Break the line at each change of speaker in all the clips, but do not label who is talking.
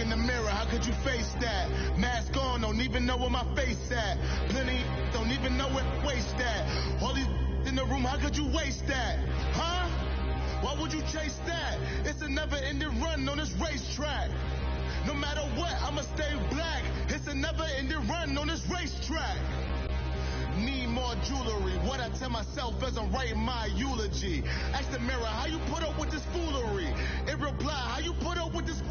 in the mirror, how could you face that? Mask on, don't even know where my face at. Plenty don't even know where waste at. All these in the room, how could you waste that? Huh? Why would you chase that? It's a never-ending run on this racetrack. No matter what, I'ma stay black. It's a never-ending run on this racetrack. Need more jewelry. What I tell myself as I'm writing my eulogy. Ask the mirror, how you put up with this foolery? It reply, how you put up with this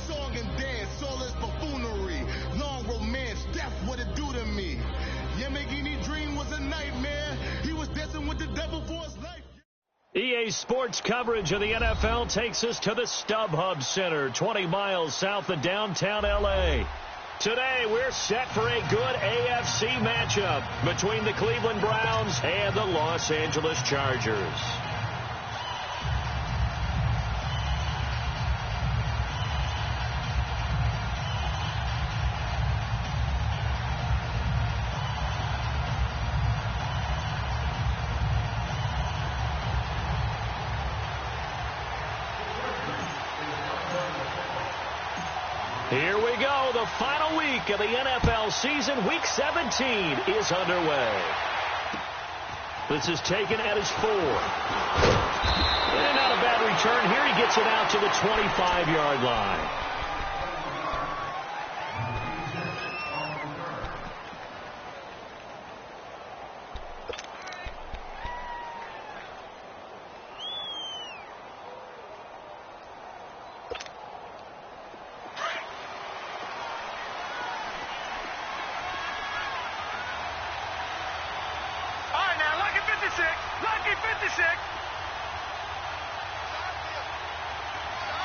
song and dance, all this buffoonery. Long romance, death, what it do to me. Yamagini dream was a nightmare. He was dancing with the devil for his life.
EA Sports coverage of the NFL takes us to the StubHub Center, 20 miles south of downtown L.A. Today, we're set for a good AFC matchup between the Cleveland Browns and the Los Angeles Chargers. Here we go. The final week of the NFL season. Week 17 is underway. This is taken at his 4. And not a bad return here. He gets it out to the 25-yard line.
Lucky 56.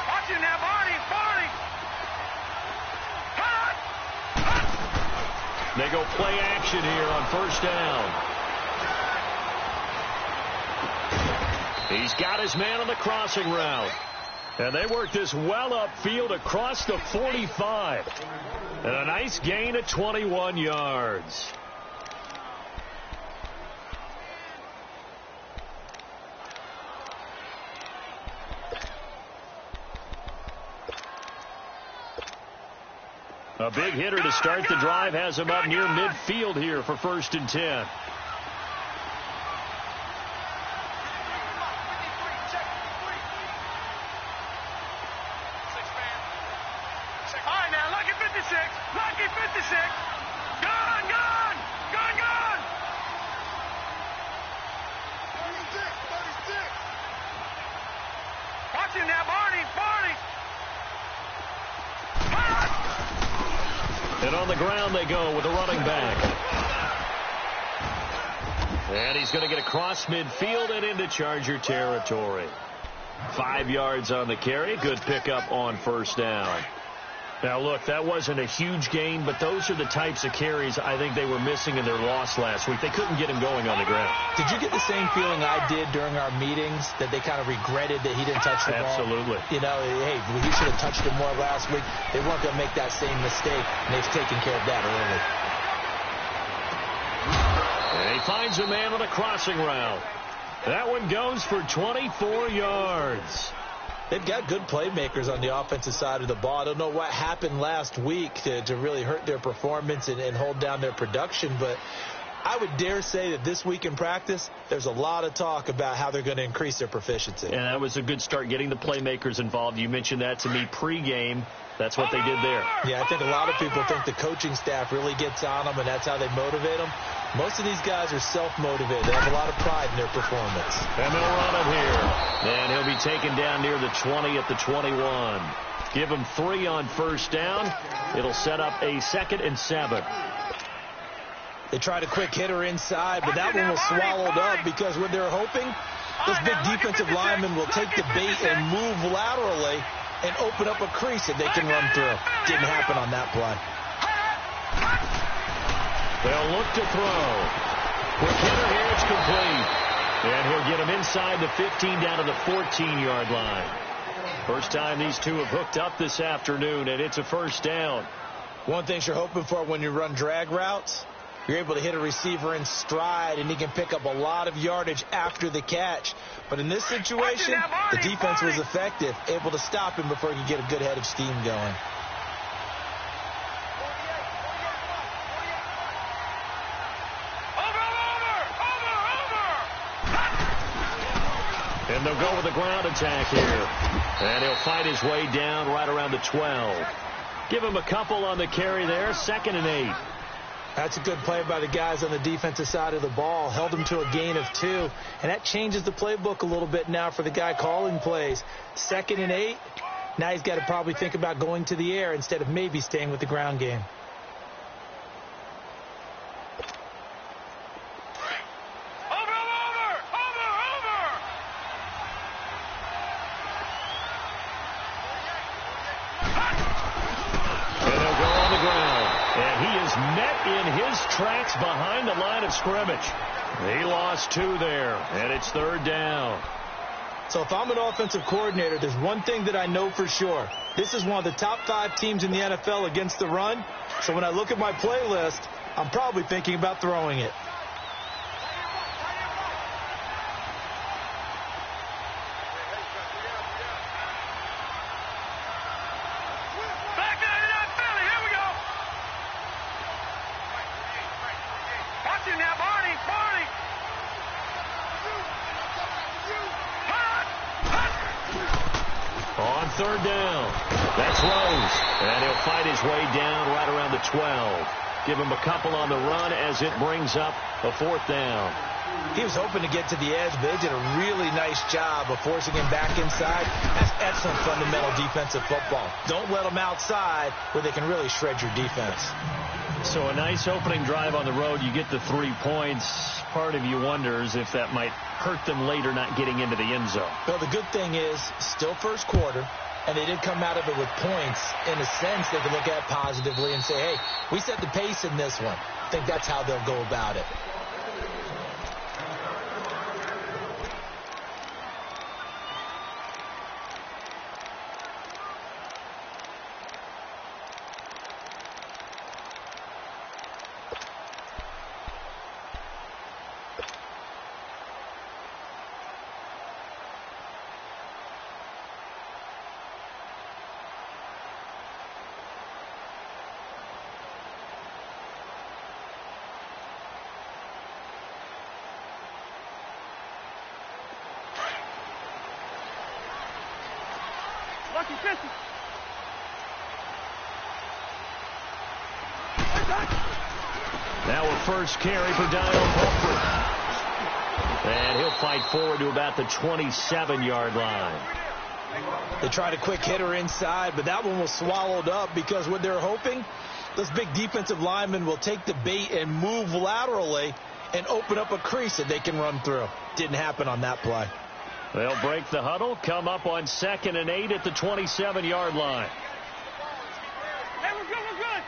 Watch it now, Barney.
They go play action here on first down. He's got his man on the crossing route. And they work this well upfield across the 45. And a nice gain of 21 yards. A big hitter to start the drive has him up near midfield here for 1st and 10.
Lucky 56. Gone. 36. Watch him now, Barney.
And on the ground they go with a running back. And he's going to get across midfield and into Charger territory. 5 yards on the carry. Good pickup on first down. Now, look, that wasn't a huge gain, but those are the types of carries I think they were missing in their loss last week. They couldn't get him going on the ground.
Did you get the same feeling I did during our meetings, that they kind of regretted that he didn't touch the ball?
Absolutely.
You know, hey, he should have touched it more last week. They weren't going to make that same mistake, and they've taken care of that early.
And he finds a man on a crossing route. That one goes for 24 yards.
They've got good playmakers on the offensive side of the ball. I don't know what happened last week to really hurt their performance and hold down their production, but I would dare say that this week in practice, there's a lot of talk about how they're going to increase their proficiency.
And that was a good start, getting the playmakers involved. You mentioned that to me pregame. That's what they did there.
Yeah, I think a lot of people think the coaching staff really gets on them, and that's how they motivate them. Most of these guys are self-motivated. They have a lot of pride in their performance.
And they'll run it here. And he'll be taken down near the 20 at the 21. Give him 3 on first down. It'll set up a 2nd and 7.
They tried a quick hitter inside, but that one was swallowed up because when they're hoping, this big defensive lineman will take the bait and move laterally and open up a crease that they can run through. Didn't happen on that play.
They'll look to throw. Quick hitter here, it's complete. And he'll get him inside the 15 down to the 14-yard line. First time these two have hooked up this afternoon, and it's a first down.
One thing you're hoping for when you run drag routes You're able to hit a receiver in stride, and he can pick up a lot of yardage after the catch. But in this situation, the defense was effective, able to stop him before he could get a good head of steam going.
And they'll go with a ground attack here. And he'll fight his way down right around the 12. Give him a couple on the carry there. 2nd and 8.
That's a good play by the guys on the defensive side of the ball. Held him to a gain of 2. And that changes the playbook a little bit now for the guy calling plays. 2nd and 8. Now he's got to probably think about going to the air instead of maybe staying with the ground game.
Tracks behind the line of scrimmage. He lost 2 there, and it's 3rd down.
So if I'm an offensive coordinator, there's one thing that I know for sure. This is one of the top 5 teams in the NFL against the run. So when I look at my playlist, I'm probably thinking about throwing it.
On 3rd down, that's Rose, and he'll fight his way down right around the 12. Give him a couple on the run as it brings up a 4th down.
He was hoping to get to the edge, but they did a really nice job of forcing him back inside. That's excellent fundamental defensive football. Don't let them outside where they can really shred your defense.
So a nice opening drive on the road. You get the 3 points. Part of you wonders if that might hurt them later not getting into the end zone.
Well, the good thing is still first quarter, and they did come out of it with points. In a sense, they can look at positively and say, hey, we set the pace in this one. I think that's how they'll go about it.
Lucky 50.
Now a first carry for Daniel Pumphrey. And he'll fight forward to about the 27-yard line.
They tried a quick hitter inside, but that one was swallowed up because what they're hoping, this big defensive lineman will take the bait and move laterally and open up a crease that they can run through. Didn't happen on that play.
They'll break the huddle, come up on 2nd and 8 at the 27-yard line.
Hey, we're good, we're good.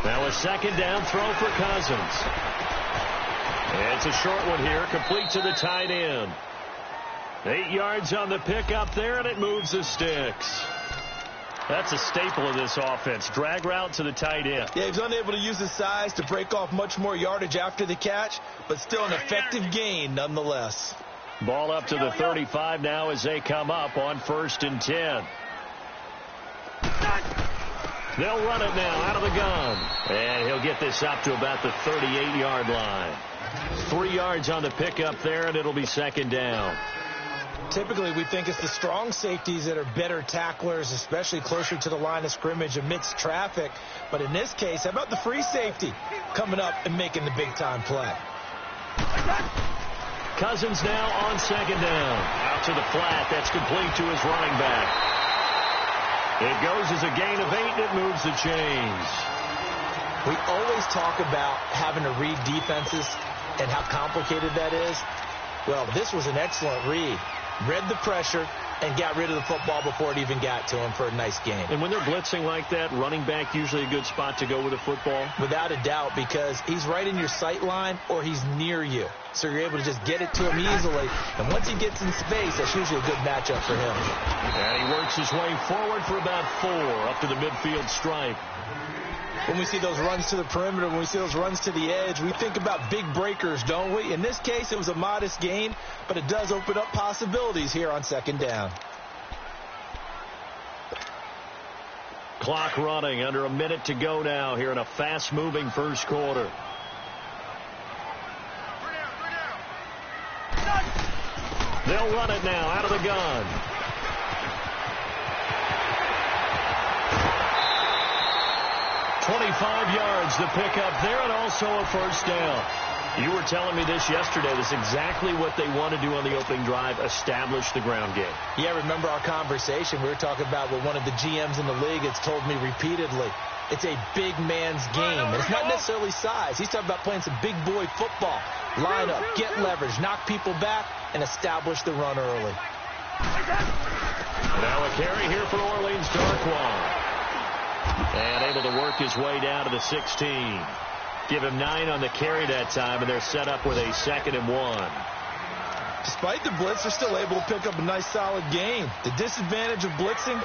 Now a 2nd down throw for Cousins. It's a short one here, complete to the tight end. 8 yards on the pickup there, and it moves the sticks. That's a staple of this offense. Drag route to the tight end.
Yeah, he was unable to use his size to break off much more yardage after the catch, but still an effective gain nonetheless.
Ball up to the 35 now as they come up on 1st and 10. They'll run it now out of the gun. And he'll get this up to about the 38-yard line. 3 yards on the pickup there, and it'll be 2nd down.
Typically, we think it's the strong safeties that are better tacklers, especially closer to the line of scrimmage amidst traffic. But in this case, how about the free safety coming up and making the big-time play?
Cousins now on 2nd down. Out to the flat. That's complete to his running back. It goes as a gain of 8, and it moves the chains.
We always talk about having to read defenses and how complicated that is. Well, this was an excellent read. Read the pressure and got rid of the football before it even got to him for a nice game.
And when they're blitzing like that, running back usually a good spot to go with the football?
Without a doubt, because he's right in your sight line or he's near you. So you're able to just get it to him easily. And once he gets in space, that's usually a good matchup for him.
And he works his way forward for about 4 up to the midfield stripe.
When we see those runs to the perimeter, when we see those runs to the edge, we think about big breakers, don't we? In this case, it was a modest gain, but it does open up possibilities here on second down.
Clock running, under a minute to go now here in a fast-moving first quarter. They'll run it now out of the gun. "25 yards the pickup there, and also a first down." You were telling me this yesterday. This is exactly what they want to do on the opening drive, establish the ground game.
Yeah, remember our conversation. We were talking about what one of the GMs in the league has told me repeatedly. It's a big man's game, and it's not necessarily size. He's talking about playing some big boy football. Line up, get leverage, knock people back, and establish the run early.
Now a carry here for Orleans, Darkwa. And able to work his way down to the 16. Give him 9 on the carry that time, and they're set up with a 2nd and 1.
Despite the blitz, they're still able to pick up a nice solid gain. The disadvantage of blitzing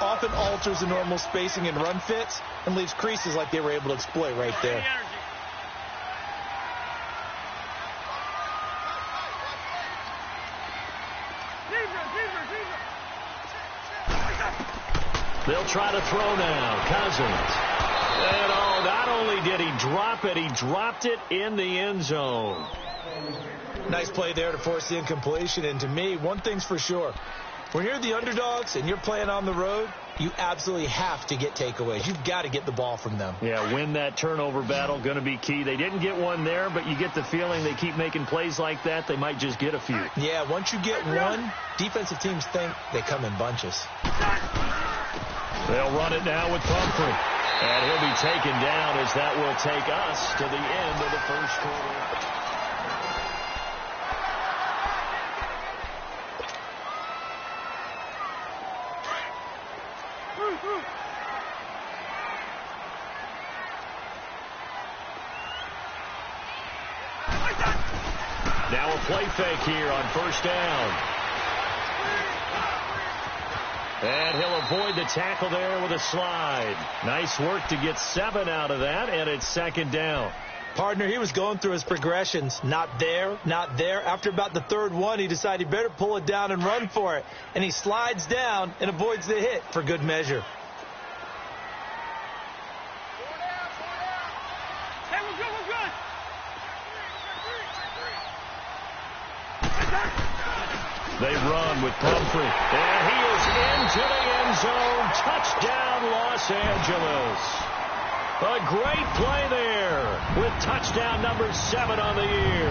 often alters the normal spacing and run fits and leaves creases like they were able to exploit right there.
They'll try to throw now. Cousins. And not only did he drop it, he dropped it in the end zone.
Nice play there to force the incompletion. And to me, one thing's for sure. When you're the underdogs and you're playing on the road, you absolutely have to get takeaways. You've got to get the ball from them.
Yeah, win that turnover battle, going to be key. They didn't get one there, but you get the feeling they keep making plays like that, they might just get a few.
Yeah, once you get one, defensive teams think they come in bunches.
They'll run it now with Pumphrey. And he'll be taken down as that will take us to the end of the first quarter. Now a play fake here on first down. And he'll avoid the tackle there with a slide. Nice work to get 7 out of that, and it's 2nd down.
Partner, he was going through his progressions. Not there, not there. After about the 3rd one, he decided he better pull it down and run for it. And he slides down and avoids the hit for good measure.
Hey, we're good, we're good.
They run with Pumphrey. And he is into the end zone. Touchdown, Los Angeles. A great play there with touchdown number 7 on the year.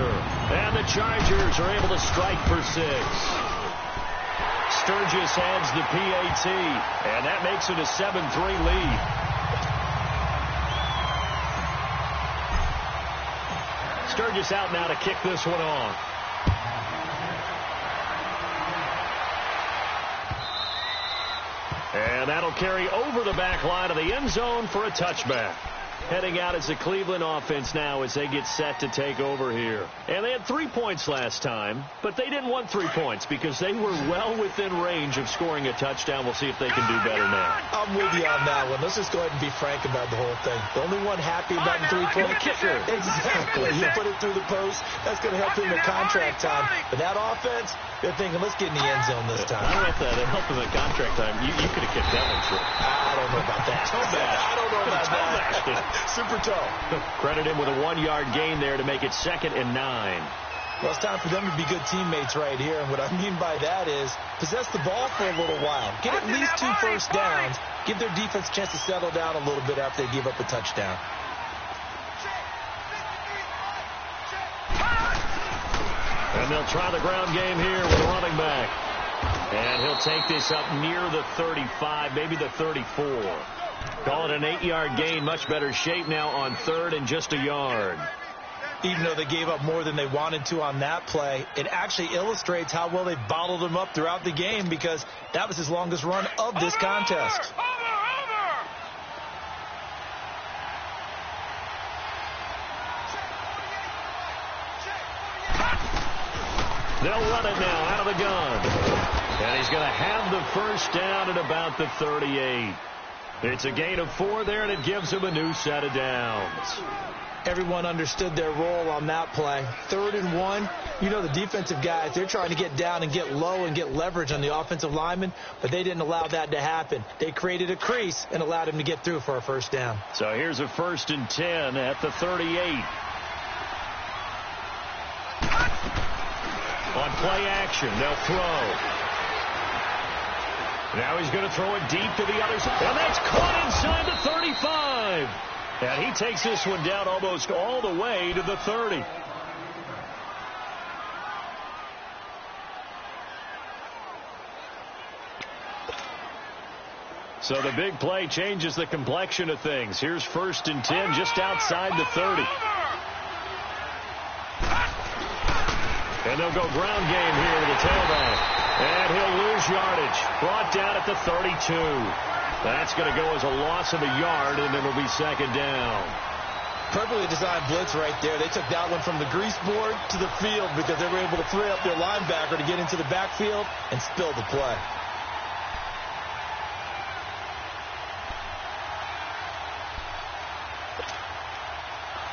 And the Chargers are able to strike for 6. Sturgis adds the PAT. And that makes it a 7-3 lead. Sturgis out now to kick this one off. And that'll carry over the back line of the end zone for a touchback. Heading out as the Cleveland offense now as they get set to take over here. And they had 3 points last time, but they didn't want 3 points because they were well within range of scoring a touchdown. We'll see if they can do better now.
I'm with you on that one. Let's just go ahead and be frank about the whole thing. The only one happy about the 3-point
kicker.
Exactly. You put it through the post. That's going to help him in contract time. But that offense, they're thinking, let's get in the end zone this time.
I don't know if that helped him in contract time. You could have kicked that one short.
I don't know about that. I don't know about that. Super toe.
Credit him with a 1-yard gain there to make it 2nd and 9.
Well, it's time for them to be good teammates right here. And what I mean by that is possess the ball for a little while. Get at least 2 first downs. Give their defense a chance to settle down a little bit after they give up a touchdown.
And they'll try the ground game here with a running back. And he'll take this up near the 35, maybe the 34. Call it an 8-yard gain. Much better shape now on 3rd and just a yard.
Even though they gave up more than they wanted to on that play, it actually illustrates how well they bottled him up throughout the game because that was his longest run of this contest.
They'll run it now out of the gun. And he's going to have the first down at about the 38. It's a gain of 4 there, and it gives them a new set of downs.
Everyone understood their role on that play. 3rd and 1. You know the defensive guys, they're trying to get down and get low and get leverage on the offensive lineman, but they didn't allow that to happen. They created a crease and allowed him to get through for a first down.
So here's a 1st and 10 at the 38. On play action, they'll throw. Now he's going to throw it deep to the other side. And that's caught inside the 35. And he takes this one down almost all the way to the 30. So the big play changes the complexion of things. Here's 1st and 10 just outside the 30. And they'll go ground game here with the tailback. And he'll lose yardage. Brought down at the 32. That's going to go as a loss of a yard, and it'll be 2nd down.
Perfectly designed blitz right there. They took that one from the grease board to the field because they were able to free up their linebacker to get into the backfield and spill the play.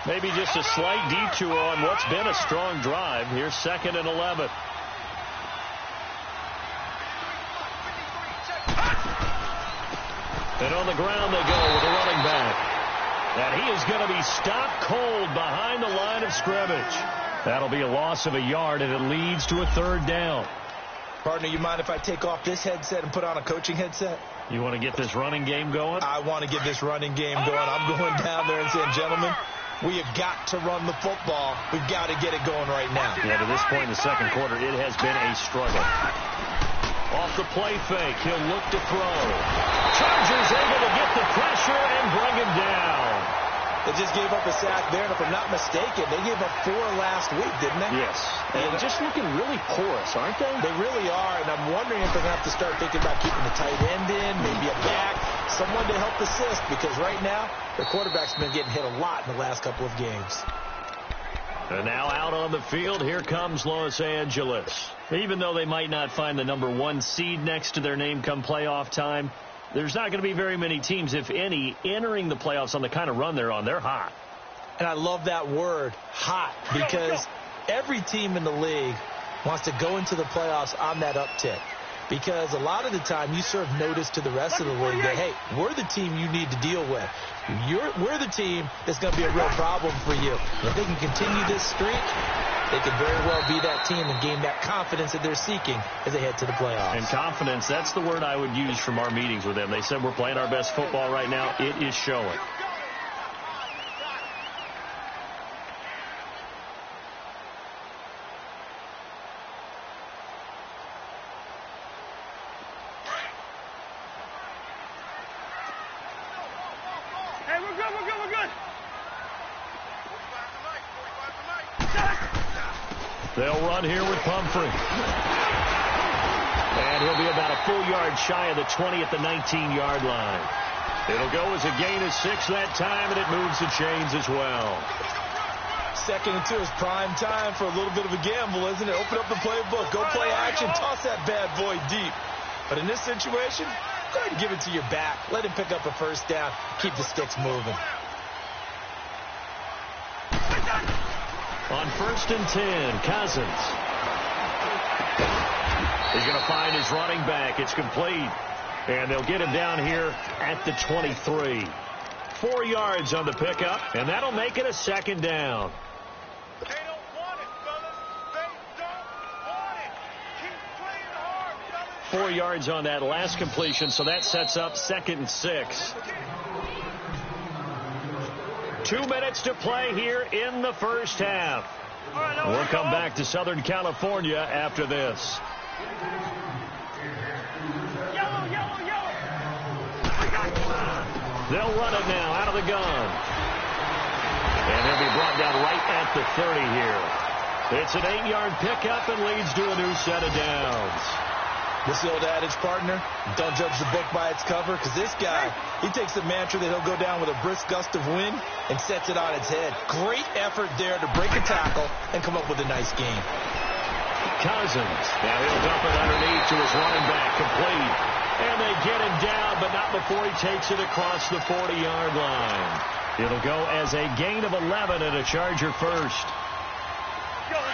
Maybe just a slight detour on what's been a strong drive. Here's 2nd and 11. And on the ground they go with a running back. And he is going to be stopped cold behind the line of scrimmage. That'll be a loss of a yard, and it leads to a 3rd down.
Partner, you mind if I take off this headset and put on a coaching headset?
You want to get this running game going?
I want to get this running game going. I'm going down there and saying, gentlemen, we have got to run the football. We've got to get it going right now.
Yeah, to this point in the 2nd quarter, it has been a struggle. Off the play fake, he'll look to throw. Chargers able to get the pressure and bring him down.
They just gave up a sack there, and if I'm not mistaken, they gave up 4 last week, didn't they?
Yes. And just looking really porous, aren't they?
They really are, and I'm wondering if they're going to have to start thinking about keeping the tight end in, maybe a back, someone to help assist, because right now, their quarterback's been getting hit a lot in the last couple of games.
And now out on the field, here comes Los Angeles. Even though they might not find the number 1 seed next to their name come playoff time, there's not going to be very many teams, if any, entering the playoffs on the kind of run they're on. They're hot.
And I love that word, hot, because every team in the league wants to go into the playoffs on that uptick. Because a lot of the time you serve notice to the rest of the league that, hey, we're the team you need to deal with. We're the team that's going to be a real problem for you. If they can continue this streak, they could very well be that team and gain that confidence that they're seeking as they head to the playoffs.
And confidence, that's the word I would use from our meetings with them. They said we're playing our best football right now. It is showing.
Hey, we're good, we're good, we're good.
They'll run here with Pumphrey. And he'll be about a full yard shy of the 20 at the 19-yard line. It'll go as a gain of 6 that time, and it moves the chains as well.
2nd and 2 is prime time for a little bit of a gamble, isn't it? Open up the playbook, go play action, toss that bad boy deep. But in this situation, go ahead and give it to your back. Let him pick up a first down. Keep the sticks moving.
On 1st and 10, Cousins. He's going to find his running back. It's complete. And they'll get him down here at the 23. 4 yards on the pickup, and that'll make it a 2nd down.
They don't want it, fellas. They don't want it. Keep playing hard, fellas.
4 yards on that last completion, so that sets up 2nd and 6. 2 minutes to play here in the first half. We'll come back to Southern California after this.
Yellow, yellow, yellow.
They'll run it now out of the gun. And he'll be brought down right at the 30 here. It's an 8-yard pickup and leads to a new set of downs.
This old adage, partner, don't judge the book by its cover, because this guy, he takes the mantra that he'll go down with a brisk gust of wind and sets it on its head. Great effort there to break a tackle and come up with a nice game.
Cousins. Now he'll dump it underneath to his running back, complete. And they get him down, but not before he takes it across the 40-yard line. It'll go as a gain of 11 and a Charger first.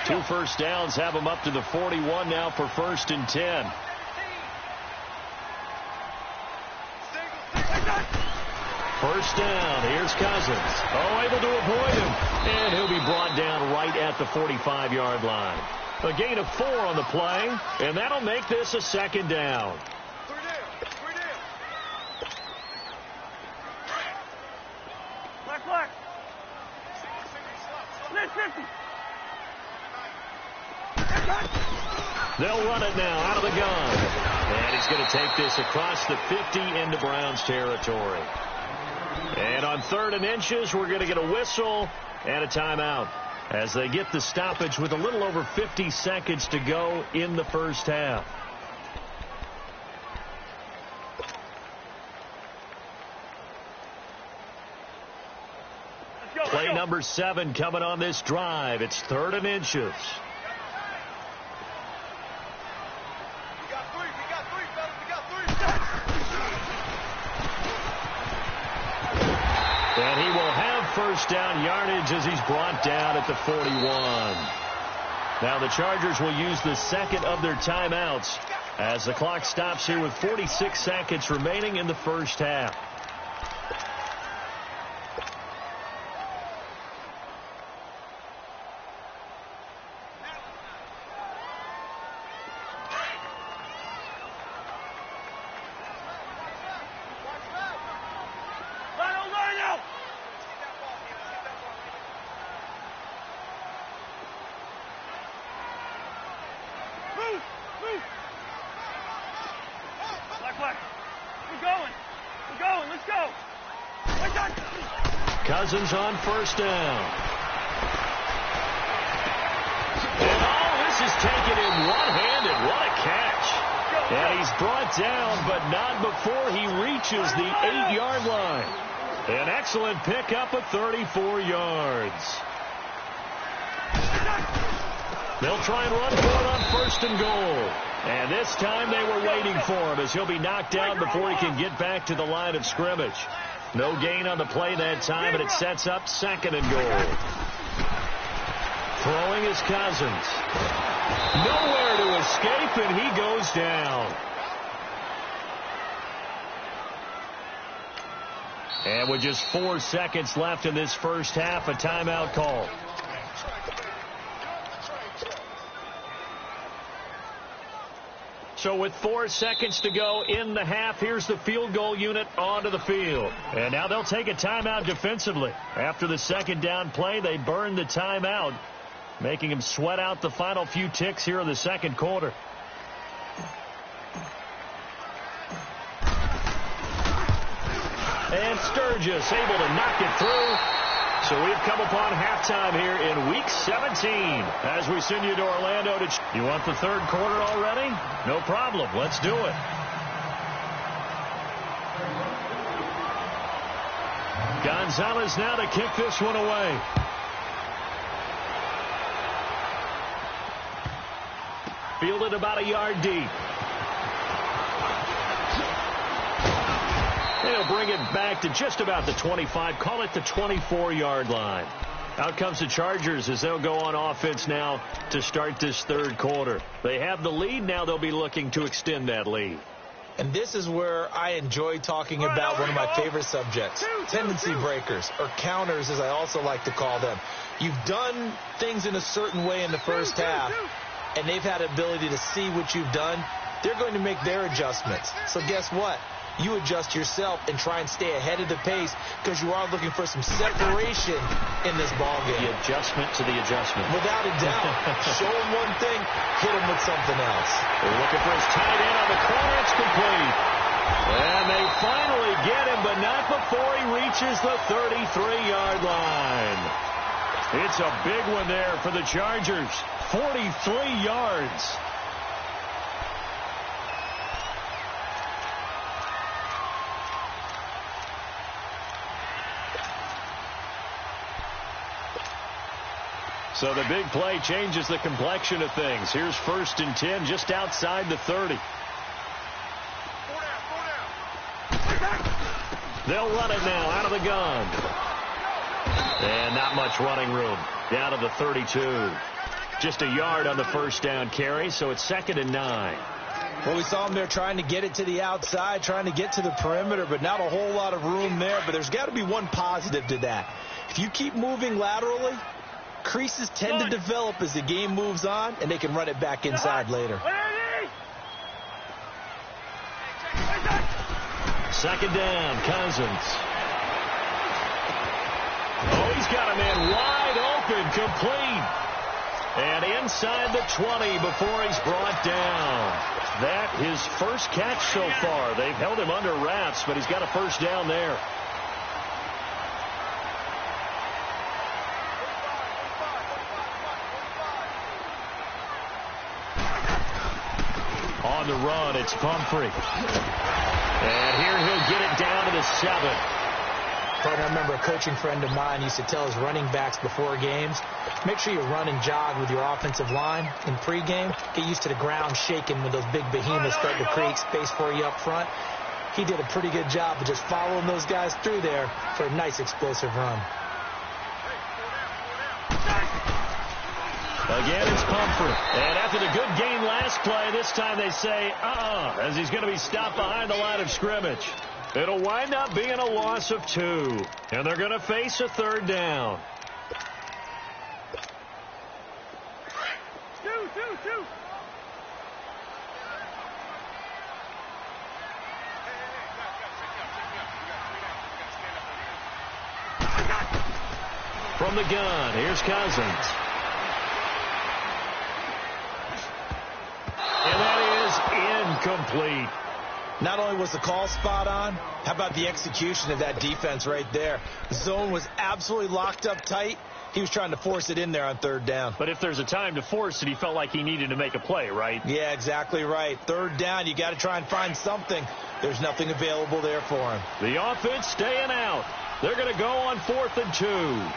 2 first downs have him up to the 41 now for 1st and 10. First down. Here's Cousins. Oh, able to avoid him. And he'll be brought down right at the 45-yard line. A gain of 4 on the play, and that'll make this a 2nd down.
3 down. 3 down. Black. Let's 50.
They'll run it now out of the gun. And he's going to take this across the 50 into Browns territory. And on 3rd and inches, we're going to get a whistle and a timeout as they get the stoppage with a little over 50 seconds to go in the first half. Play number 7 coming on this drive. It's 3rd and inches.
We got 3, fellas. We got 3.
And he will have first down yardage as he's brought down at the 41. Now the Chargers will use the second of their timeouts as the clock stops here with 46 seconds remaining in the first half. Cousins on first down. And this is taken in one-handed. What a catch. And he's brought down, but not before he reaches the 8-yard line. An excellent pickup of 34 yards. They'll try and run for it on 1st and goal. And this time they were waiting for him as he'll be knocked down before he can get back to the line of scrimmage. No gain on the play that time, and it sets up 2nd and goal. Throwing is Cousins. Nowhere to escape, and he goes down. And with just 4 seconds left in this first half, a timeout call. So with 4 seconds to go in the half, here's the field goal unit onto the field. And now they'll take a timeout defensively. After the 2nd down play, they burn the timeout, making him sweat out the final few ticks here in the 2nd quarter. And Sturgis able to knock it through. So we've come upon halftime here in Week 17 as we send you to Orlando. You want the 3rd quarter already? No problem. Let's do it. Gonzalez now to kick this one away. Fielded about a yard deep. They'll bring it back to just about the 25. Call it the 24-yard line. Out comes the Chargers as they'll go on offense now to start this 3rd quarter. They have the lead. Now they'll be looking to extend that lead.
And this is where I enjoy talking about one of my favorite subjects, tendency breakers, or counters as I also like to call them. You've done things in a certain way in the first half, and they've had the ability to see what you've done. They're going to make their adjustments. So guess what? You adjust yourself and try and stay ahead of the pace because you are looking for some separation in this ball game.
The adjustment to the adjustment.
Without a doubt. Show him one thing, hit him with something else.
They're looking for his tight end on the corner. It's complete. And they finally get him, but not before he reaches the 33-yard line. It's a big one there for the Chargers. 43 yards. So the big play changes the complexion of things. Here's 1st and 10 just outside the 30.
4 down.
They'll run it now out of the gun. And not much running room. Down to the 32. Just a yard on the first down carry, so it's 2nd and 9.
Well, we saw him there trying to get it to the outside, trying to get to the perimeter, but not a whole lot of room there. But there's got to be one positive to that. If you keep moving laterally, creases tend to develop as the game moves on, and they can run it back inside later.
2nd down, Cousins. Oh, he's got a man wide open, complete. And inside the 20 before he's brought down. That his first catch so far. They've held him under wraps, but he's got a first down there. On the run, it's Pumphrey. And here he'll get it down to the 7.
I remember a coaching friend of mine used to tell his running backs before games, make sure you run and jog with your offensive line in pregame. Get used to the ground shaking when those big behemoths start to create space for you up front. He did a pretty good job of just following those guys through there for a nice explosive run.
Again, it's Pumphrey. And after the good gain last play, this time they say, as he's going to be stopped behind the line of scrimmage. It'll wind up being a loss of 2. And they're going to face a 3rd down.
Two.
From the gun, here's Cousins. And that is incomplete.
Not only was the call spot on, how about the execution of that defense right there? The zone was absolutely locked up tight. He was trying to force it in there on 3rd down.
But if there's a time to force it, he felt like he needed to make a play, right?
Yeah, exactly right. 3rd down, you got to try and find something. There's nothing available there for him.
The offense staying out. They're going to go on 4th and 2.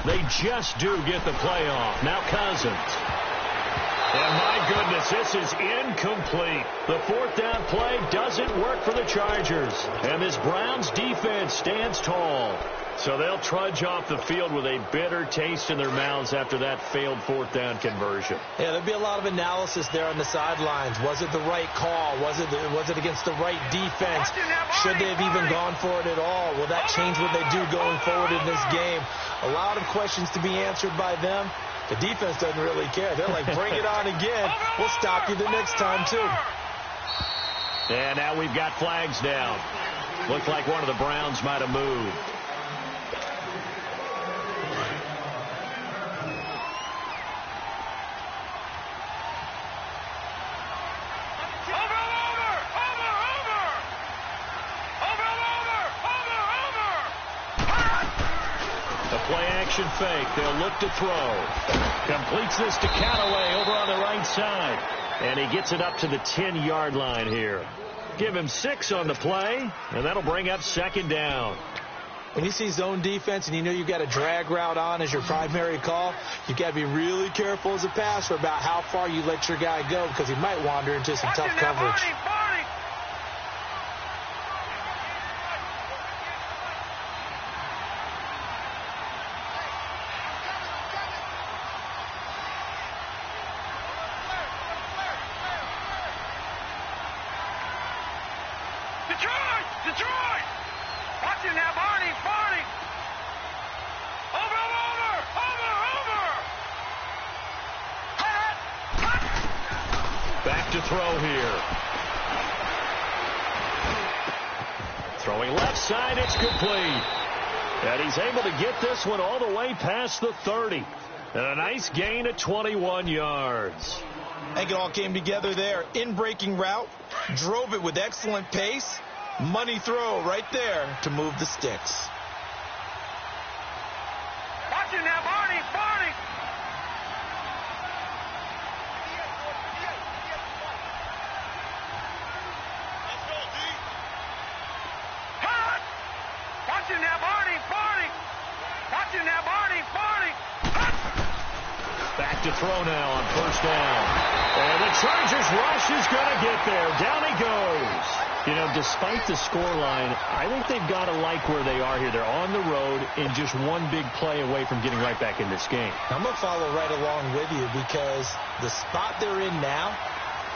They just do get the play off. Now Cousins. And my goodness, this is incomplete. The 4th down play doesn't work for the Chargers. And this Browns defense stands tall. So they'll trudge off the field with a bitter taste in their mouths after that failed 4th down conversion.
Yeah, there'll be a lot of analysis there on the sidelines. Was it the right call? Was it against the right defense? Should they have even gone for it at all? Will that change what they do going forward in this game? A lot of questions to be answered by them. The defense doesn't really care. They're like, bring it on again. We'll stop you the next time, too.
And now we've got flags down. Looked like one of the Browns might have moved. Play-action fake. They'll look to throw. Completes this to Callaway over on the right side. And he gets it up to the 10-yard line here. Give him 6 on the play, and that'll bring up 2nd down.
When you see zone defense and you know you've got a drag route on as your primary call, you've got to be really careful as a passer about how far you let your guy go because he might wander into some tough coverage.
Detroit! Watch it now, Barney! Over!
Back to throw here. Throwing left side, it's complete. And he's able to get this one all the way past the 30. And a nice gain of 21 yards.
I think it all came together there. In-breaking route, drove it with excellent pace. Money throw right there to move the sticks.
throw now on first down. And the Chargers rush is going to get there. Down he goes. You know, despite the scoreline, I think they've got to like where they are here. They're on the road and just one big play away from getting right back in this game.
I'm going to follow right along with you because the spot they're in now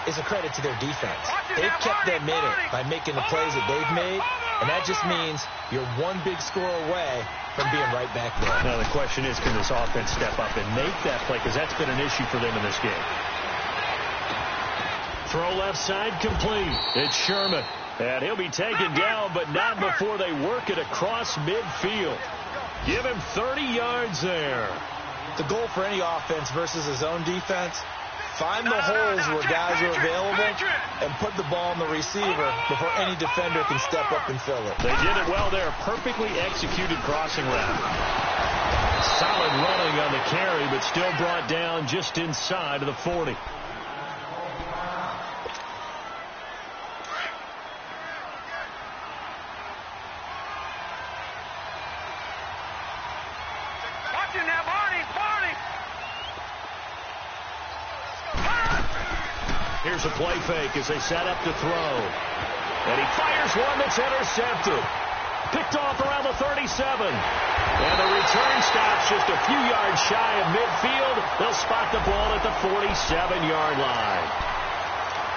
is a credit to their defense. They've kept them in it by making the plays that they've made, and that just means you're one big score away from being right back there.
Now the question is, can this offense step up and make that play? Because that's been an issue for them in this game. Throw left side complete. It's Sherman. And he'll be taken down, but not before they work it across midfield. Give him 30 yards there.
The goal for any offense versus his own defense, find the holes where guys are available and put the ball on the receiver before any defender can step up and fill it.
They did it well there. Perfectly executed crossing route. Solid running on the carry, but still brought down just inside of the 40. Here's a play fake as they set up to throw. And he fires one that's intercepted. Picked off around the 37. And the return stops just a few yards shy of midfield. They'll spot the ball at the 47-yard line.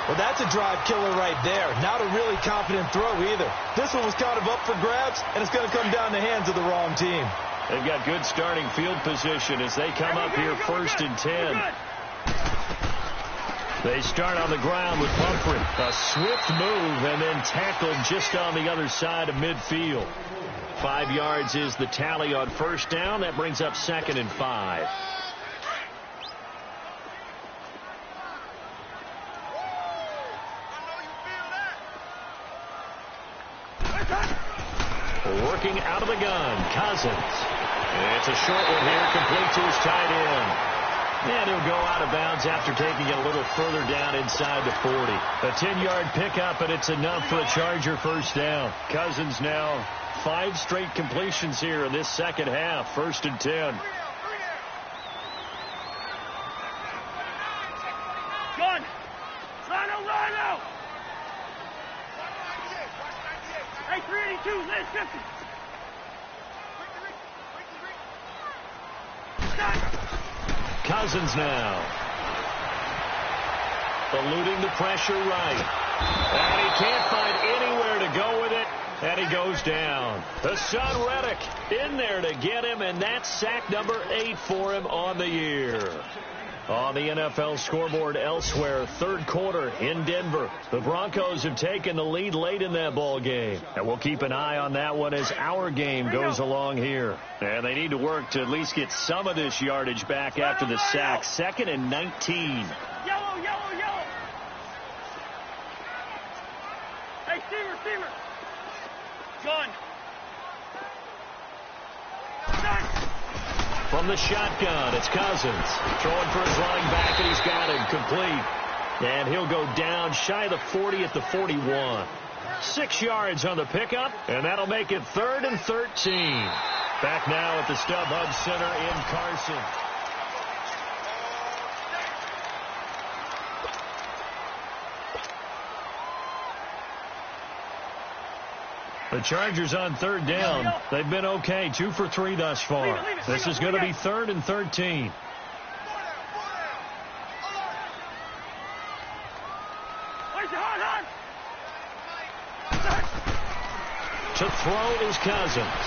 Well, that's a drive killer right there. Not a really confident throw either. This one was kind of up for grabs, and it's going to come down the hands of the wrong team.
They've got good starting field position as they come up here first and 10. They start on the ground with Pumphrey. A swift move and then tackled just on the other side of midfield. 5 yards is the tally on first down. That brings up 2nd and 5. Working out of the gun, Cousins. It's a short one here, complete to his tight end. And he'll go out of bounds after taking it a little further down inside the 40. A 10-yard pickup, and it's enough for a Charger first down. Cousins now 5 straight completions here in this second half. 1st and 10.
Gun! Rhino! Hey, 382, Liz 50.
Cousins now. Eluding the pressure right. And he can't find anywhere to go with it. And he goes down. Hassan Reddick in there to get him, and that's sack number 8 for him on the year. On the NFL scoreboard elsewhere, 3rd quarter in Denver. The Broncos have taken the lead late in that ball game. And we'll keep an eye on that one as our game goes along here. And they need to work to at least get some of this yardage back after the sack. 2nd and 19.
Yellow! Hey, Steamer! Gun!
From the shotgun, it's Cousins. Throwing for his running back, and he's got him complete. And he'll go down shy of the 40 at the 41. 6 yards on the pickup, and that'll make it 3rd and 13. Back now at the StubHub Center in Carson. The Chargers on 3rd down. They've been okay. 2 for 3 thus far. This is going to be 3rd and 13. To throw is Cousins.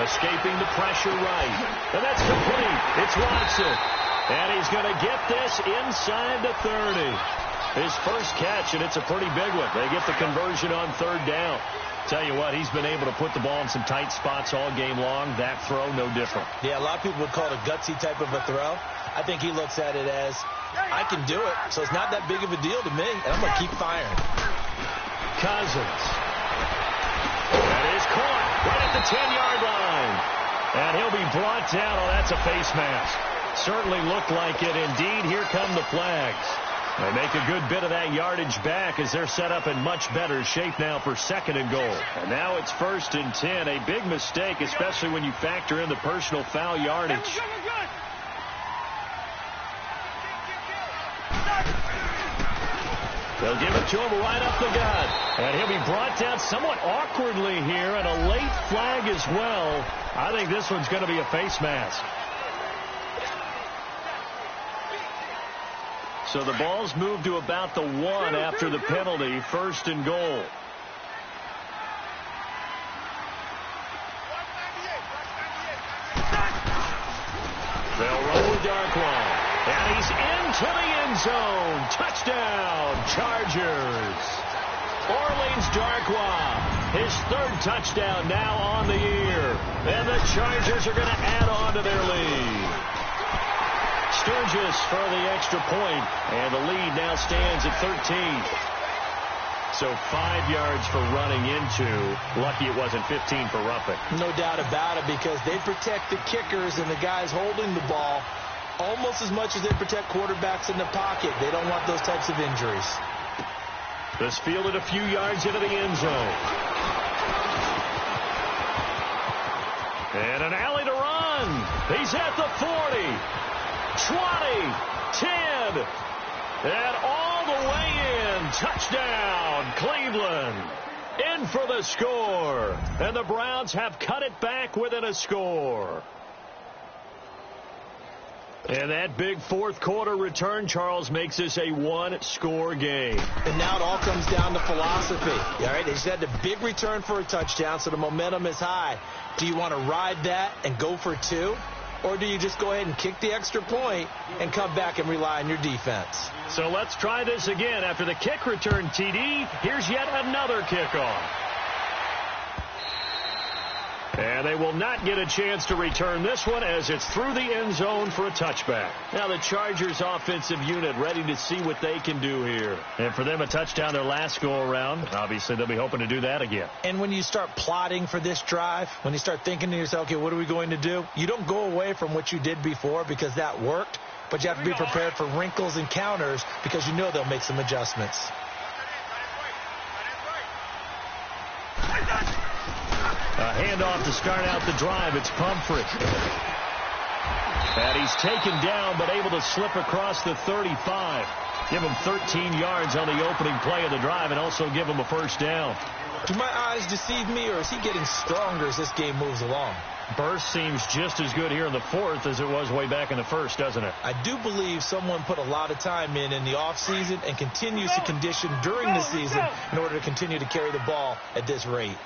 Escaping the pressure right. And that's complete. It's Watson. And he's going to get this inside the 30. His first catch, and it's a pretty big one. They get the conversion on 3rd down. Tell you what, he's been able to put the ball in some tight spots all game long. That throw, no different.
Yeah, a lot of people would call it a gutsy type of a throw. I think he looks at it as, I can do it, so it's not that big of a deal to me, and I'm going to keep firing.
Cousins. That is caught right at the 10-yard line. And he'll be brought down. Oh, that's a face mask. Certainly looked like it. Indeed, here come the flags. They make a good bit of that yardage back as they're set up in much better shape now for 2nd and goal. And now it's 1st and 10. A big mistake, especially when you factor in the personal foul yardage. They'll give it to him right up the gut. And he'll be brought down somewhat awkwardly here, and a late flag as well. I think this one's going to be a face mask. So the ball's moved to about the 1 after the penalty, 1st and goal. They'll run with Darkwa. And he's into the end zone. Touchdown, Chargers. Orleans Darkwa, his 3rd touchdown now on the year. And the Chargers are going to add on to their lead. Sturgis for the extra point, and the lead now stands at 13. So 5 yards for running into. Lucky it wasn't 15 for roughing.
No doubt about it, because they protect the kickers and the guys holding the ball almost as much as they protect quarterbacks in the pocket. They don't want those types of injuries.
This fielded a few yards into the end zone. And an alley to run. He's at the 40, 20, 10, and all the way in. Touchdown, Cleveland. In for the score. And the Browns have cut it back within a score. And that big 4th quarter return, Charles, makes this a 1-score game.
And now it all comes down to philosophy. All right, they just had a big return for a touchdown, so the momentum is high. Do you want to ride that and go for 2? Or do you just go ahead and kick the extra point and come back and rely on your defense?
So let's try this again. After the kick return, TD, here's yet another kickoff. And they will not get a chance to return this one as it's through the end zone for a touchback. Now the Chargers offensive unit ready to see what they can do here. And for them, a touchdown their last go-around. Obviously, they'll be hoping to do that again.
And when you start plotting for this drive, when you start thinking to yourself, okay, what are we going to do? You don't go away from what you did before because that worked, but you have to be prepared for wrinkles and counters because you know they'll make some adjustments.
A handoff to start out the drive. It's Pumphrey. And he's taken down but able to slip across the 35. Give him 13 yards on the opening play of the drive and also give him a 1st down.
Do my eyes deceive me, or is he getting stronger as this game moves along?
Burst seems just as good here in the 4th as it was way back in the 1st, doesn't it?
I do believe someone put a lot of time in the offseason and continues to condition during the season in order to continue to carry the ball at this rate.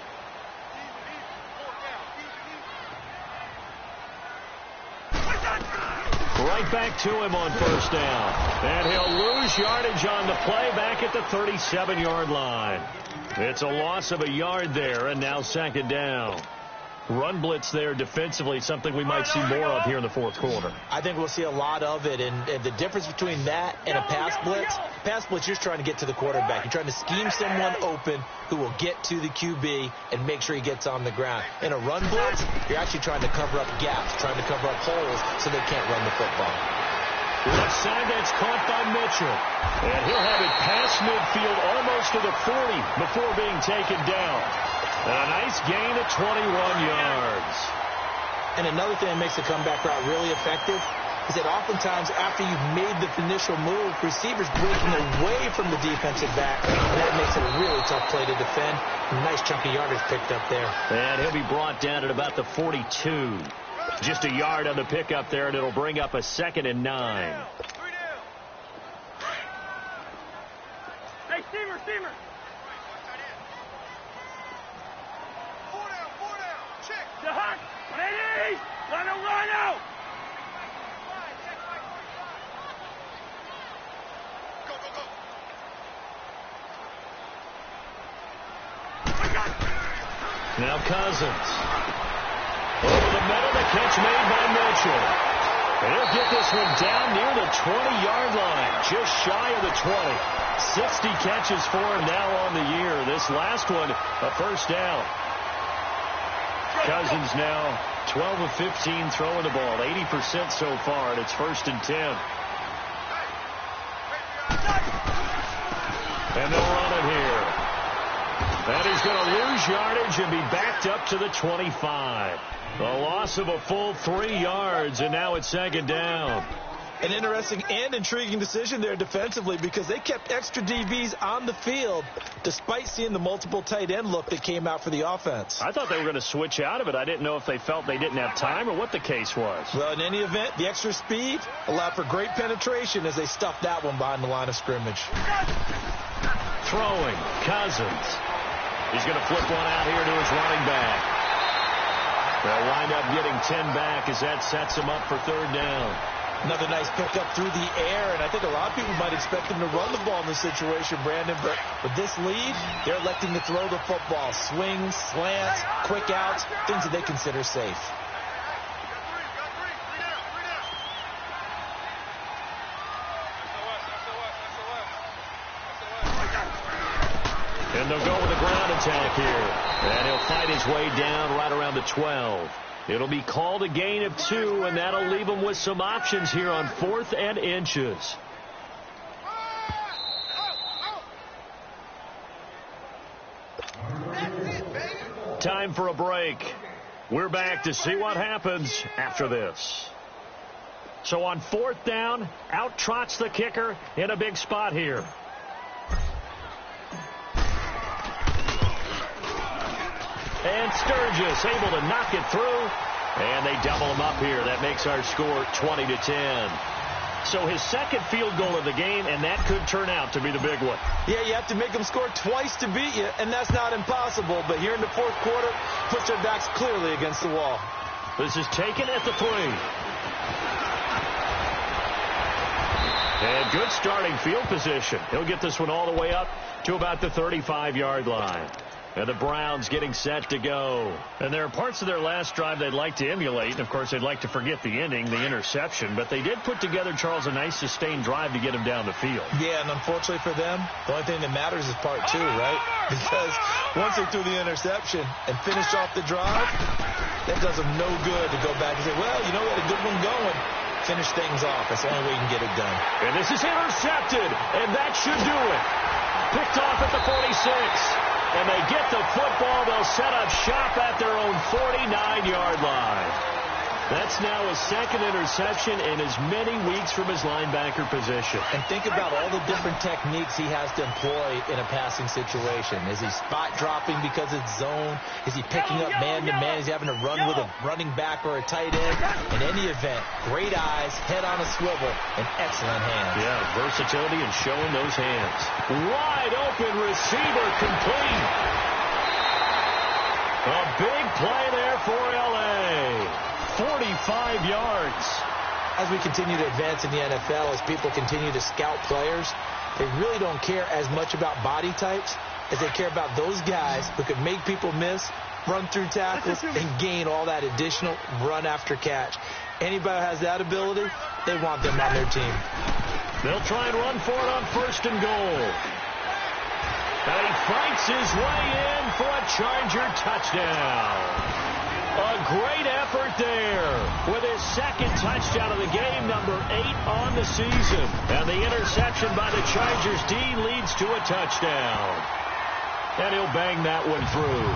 Right back to him on 1st down. And he'll lose yardage on the play back at the 37-yard line. It's a loss of a yard there, and now 2nd down. Run blitz there defensively, something we might see more of here in the 4th quarter.
I think we'll see a lot of it, and the difference between that and a pass blitz, you're just trying to get to the quarterback. You're trying to scheme someone open who will get to the QB and make sure he gets on the ground. In a run blitz, you're actually trying to cover up gaps, trying to cover up holes so they can't run the football.
Left side, that's caught by Mitchell. And he'll have it past midfield almost to the 40 before being taken down. And a nice gain of 21 yards.
And another thing that makes the comeback route really effective is that oftentimes after you've made the initial move, receivers breaking away from the defensive back, and that makes it a really tough play to defend. Nice chunky yardage picked up there.
And he'll be brought down at about the 42. Just a yard on the pickup there, and it'll bring up a 2nd and 9.
Hey, Steamer. 4 down. Check. The hunt. Ready. Run out. Go.
Now Cousins. Over the middle, the catch made by Mitchell. And he'll get this one down near the 20-yard line, just shy of the 20. 60 catches for him now on the year. This last one, a 1st down. Cousins now 12 of 15 throwing the ball, 80% so far, and it's 1st and 10. And they'll run it here. And he's going to lose yardage and be backed up to the 25. A loss of a full 3 yards, and now it's 2nd down.
An interesting and intriguing decision there defensively because they kept extra DBs on the field despite seeing the multiple tight end look that came out for the offense.
I thought they were going to switch out of it. I didn't know if they felt they didn't have time or what the case was.
Well, in any event, the extra speed allowed for great penetration as they stuffed that one behind the line of scrimmage.
Throwing, Cousins. He's going to flip one out here to his running back. They'll wind up getting 10 back as that sets him up for third down.
Another nice pickup through the air, and I think a lot of people might expect them to run the ball in this situation, Brandon, but with this lead, they're electing to throw the football. Swings, slants, quick outs, things that they consider safe.
And they'll go with a ground attack here. And he'll fight his way down right around the 12. It'll be called a gain of 2, and that'll leave him with some options here on 4th and inches. Time for a break. We're back to see what happens after this. So on 4th down, out trots the kicker in a big spot here. And Sturgis able to knock it through. And they double him up here. That makes our score 20-10. So his second field goal of the game, and that could turn out to be the big one.
Yeah, you have to make them score twice to beat you, and that's not impossible. But here in the 4th quarter, puts their backs clearly against the wall.
This is taken at the 3. And good starting field position. He'll get this one all the way up to about the 35-yard line. And the Browns getting set to go. And there are parts of their last drive they'd like to emulate. And, of course, they'd like to forget the ending, the interception. But they did put together, Charles, a nice sustained drive to get him down the field.
Yeah, and unfortunately for them, the only thing that matters is part 2, right? Because once they threw the interception and finished off the drive, that does them no good to go back and say, well, you know, we had a good one going. Finish things off. That's the only way you can get it done.
And this is intercepted. And that should do it. Picked off at the 46. And they get the football. They'll set up shop at their own 49-yard line. That's now his second interception in as many weeks from his linebacker position.
And think about all the different techniques he has to employ in a passing situation. Is he spot dropping because it's zone? Is he picking up man-to-man? Is he having to run with a running back or a tight end? In any event, great eyes, head on a swivel, and excellent hands.
Yeah, versatility and showing those hands. Wide open receiver complete. A big play there for L.A. 45 yards.
As we continue to advance in the NFL, as people continue to scout players, they really don't care as much about body types as they care about those guys who can make people miss, run through tackles, and gain all that additional run after catch. Anybody who has that ability, they want them on their team.
They'll try and run for it on 1st and goal. And he fights his way in for a Charger touchdown. A great effort there with his second touchdown of the game, number 8 on the season. And the interception by the Chargers D leads to a touchdown. And he'll bang that one through.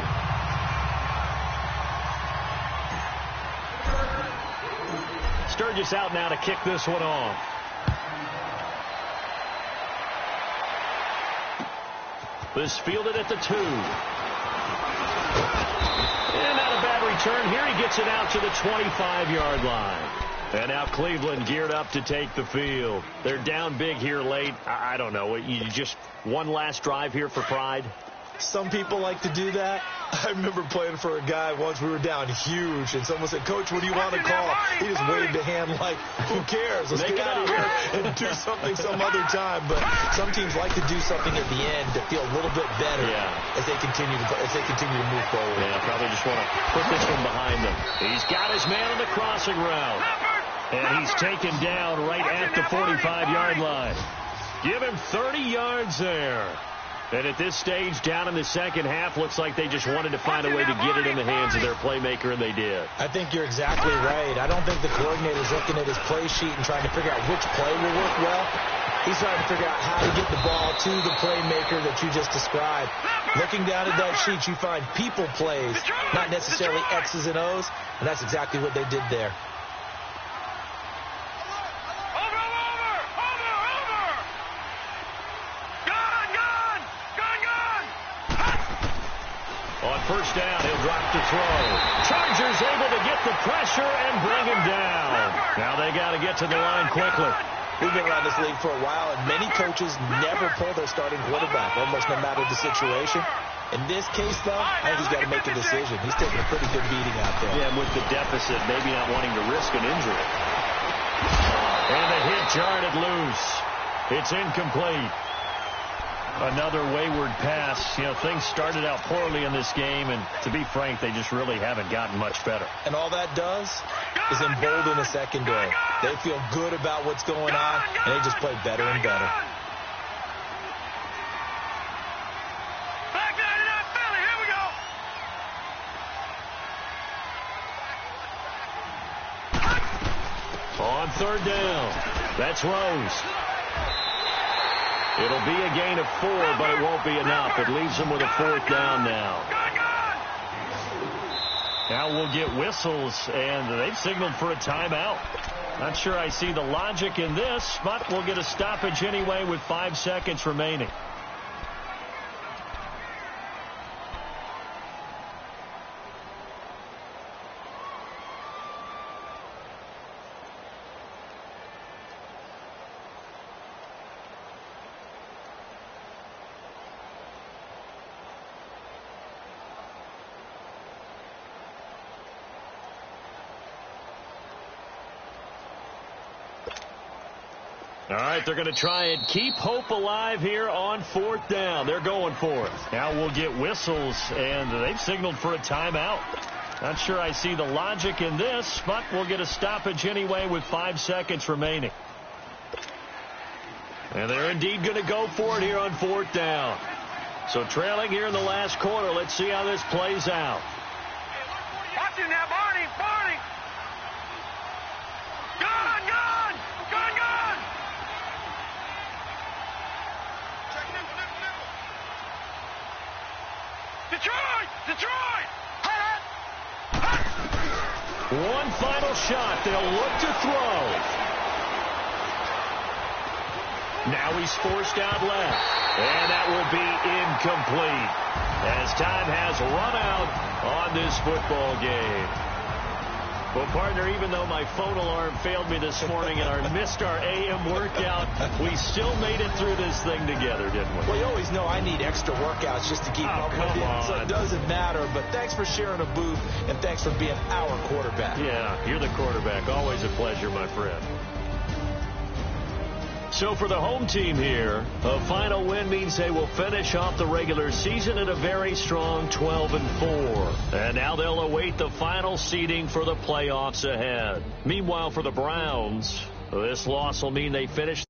Sturgis out now to kick this one off. This fielded at the 2. And not a bad return. Here he gets it out to the 25-yard line. And now Cleveland geared up to take the field. They're down big here late. I don't know. You just one last drive here for pride?
Some people like to do that. I remember playing for a guy once. We were down huge, and someone said, Coach, what do you want to call? He just waved a hand like, who cares? Let's get out of here and do something some other time. But some teams like to do something at the end to feel a little bit better as they continue to move forward.
Yeah, probably just want to put this one behind them. He's got his man on the crossing route. And he's taken down right at the 45-yard line. Give him 30 yards there. And at this stage, down in the second half, looks like they just wanted to find a way to get it in the hands of their playmaker, and they did.
I think you're exactly right. I don't think the coordinator's looking at his play sheet and trying to figure out which play will work well. He's trying to figure out how to get the ball to the playmaker that you just described. Looking down at that sheet, you find people plays, not necessarily X's and O's, and that's exactly what they did there.
On first down, he'll drop to throw. Chargers able to get the pressure and bring him down. Now they got to get to the line quickly.
We've been around this league for a while, and many coaches never pull their starting quarterback, almost no matter the situation. In this case, though, I think he's got to make a decision. He's taking a pretty good beating out there.
Yeah, and with the deficit, maybe not wanting to risk an injury. And the hit jarred it loose. It's incomplete. Another wayward pass. You know, things started out poorly in this game, and to be frank, they just really haven't gotten much better.
And all that does is embolden the secondary. They feel good about what's going on, and they just play better and better.
On third down, that's Rose. It'll be a gain of 4, but it won't be enough. It leaves them with a 4th down now. Now we'll get whistles, and they've signaled for a timeout. Not sure I see the logic in this, but we'll get a stoppage anyway with 5 seconds remaining. All right, they're going to try and keep hope alive here on 4th down. They're going for it. Now we'll get whistles, and they've signaled for a timeout. Not sure I see the logic in this, but we'll get a stoppage anyway with 5 seconds remaining. And they're indeed going to go for it here on 4th down. So trailing here in the last quarter. Let's see how this plays out.
Watch it now, Barney! Barney! Gone! Gone! Gone! Gone! Check nickel, nickel, nickel. Detroit! Detroit!
One final shot. They'll look to throw. Now he's forced out left. And that will be incomplete as time has run out on this football game. Well, partner, even though my phone alarm failed me this morning and I missed our AM workout, we still made it through this thing together, didn't we?
Well, you always know I need extra workouts just to keep up with you, so it doesn't matter. But thanks for sharing a booth, and thanks for being our quarterback.
Yeah, you're the quarterback. Always a pleasure, my friend. So for the home team here, a final win means they will finish off the regular season at a very strong 12-4. And now they'll await the final seeding for the playoffs ahead. Meanwhile, for the Browns, this loss will mean they finish